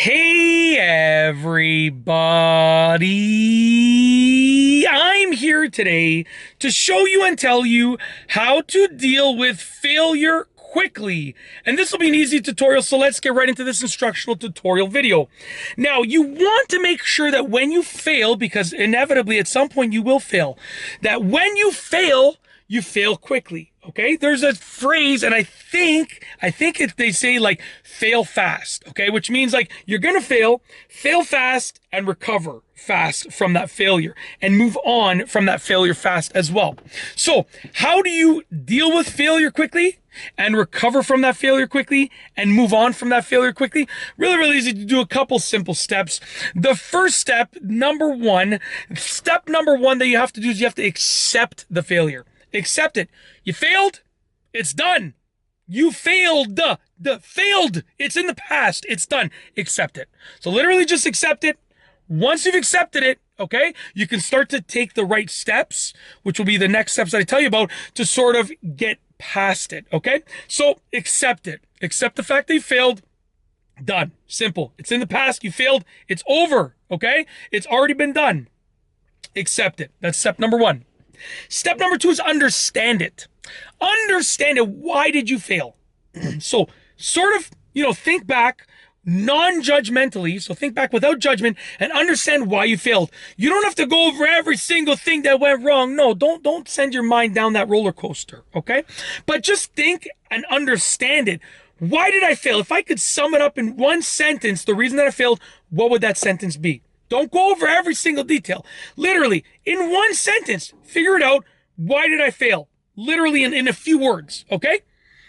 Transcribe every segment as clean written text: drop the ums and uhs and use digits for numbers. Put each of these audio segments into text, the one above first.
Hey everybody! I'm here today to show you and tell you how to deal with failure quickly. And this will be an easy tutorial, so let's get right into this instructional tutorial video. Now, you want to make sure that when you fail, because inevitably at some point you will fail, that when you fail quickly. Okay, there's a phrase, and I think they say like fail fast. Okay, which means like you're gonna fail fast, and recover fast from that failure, and move on from that failure fast as well. So, how do you deal with failure quickly and recover from that failure quickly and move on from that failure quickly? Really, really easy to do a couple simple steps. The first step, step number one that you have to do is you have to accept the failure. Accept it. You failed. It's done. You failed. Failed. It's in the past. It's done. Accept it. So literally just accept it. Once you've accepted it, okay, you can start to take the right steps, which will be the next steps that I tell you about to sort of get past it, okay? So accept it. Accept the fact that you failed. Done. Simple. It's in the past. You failed. It's over, okay? It's already been done. Accept it. That's step number one. Step number two is understand it. Understand it. Why did you fail? So sort of, think back non-judgmentally. So think back without judgment and understand why you failed. You don't have to go over every single thing that went wrong. No, don't send your mind down that roller coaster, okay? But just think and understand it. Why did I fail? If I could sum it up in one sentence, the reason that I failed, what would that sentence be? Don't go over every single detail. Literally, in one sentence, figure it out. Why did I fail? Literally in a few words, okay?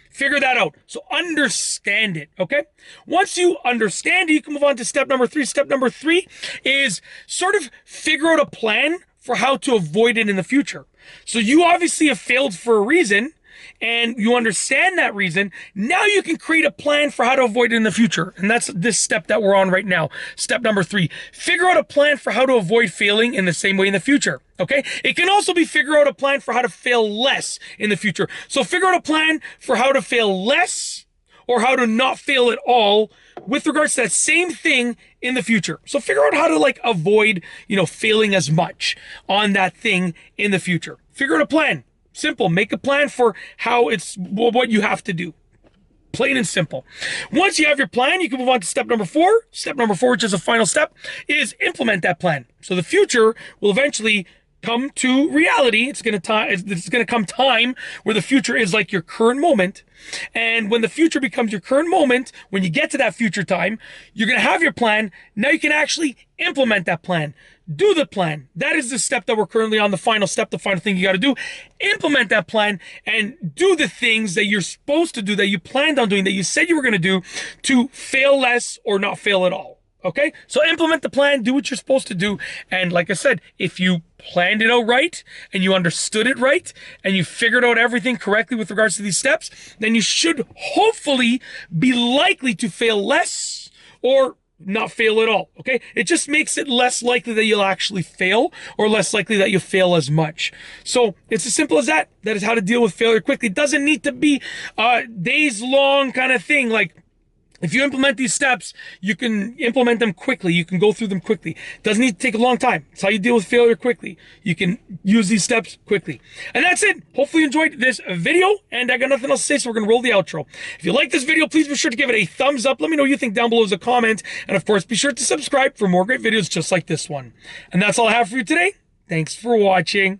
Figure that out. So understand it, okay? Once you understand it, you can move on to step number three. Step number three is sort of figure out a plan for how to avoid it in the future. So you obviously have failed for a reason, and you understand that reason. Now you can create a plan for how to avoid it in the future. And that's this step that we're on right now. Step number three, figure out a plan for how to avoid failing in the same way in the future. Okay. It can also be figure out a plan for how to fail less in the future. So figure out a plan for how to fail less or how to not fail at all with regards to that same thing in the future. So figure out how to avoid, failing as much on that thing in the future. Figure out a plan. Simple. Make a plan for how what you have to do. Plain and simple. Once you have your plan, you can move on to step number four. Step number four, which is a final step, is implement that plan. So the future will eventually come to reality. It's going to come time where the future is like your current moment. And when the future becomes your current moment, when you get to that future time, you're going to have your plan. Now you can actually implement that plan. Do the plan. That is the step that we're currently on, the final step, the final thing you got to do. Implement that plan and do the things that you're supposed to do, that you planned on doing, that you said you were going to do to fail less or not fail at all. Okay, so implement the plan, do what you're supposed to do. And like I said, if you planned it out right and you understood it right and you figured out everything correctly with regards to these steps, then you should hopefully be likely to fail less or not fail at all. Okay, it just makes it less likely that you'll actually fail or less likely that you'll fail as much. So it's as simple as that. That is how to deal with failure quickly. It doesn't need to be a days long kind of thing. Like, if you implement these steps, you can implement them quickly. You can go through them quickly. It doesn't need to take a long time. It's how you deal with failure quickly. You can use these steps quickly. And that's it. Hopefully you enjoyed this video, and I got nothing else to say, so we're going to roll the outro. If you like this video, please be sure to give it a thumbs up. Let me know what you think down below as a comment. And of course, be sure to subscribe for more great videos just like this one. And that's all I have for you today. Thanks for watching.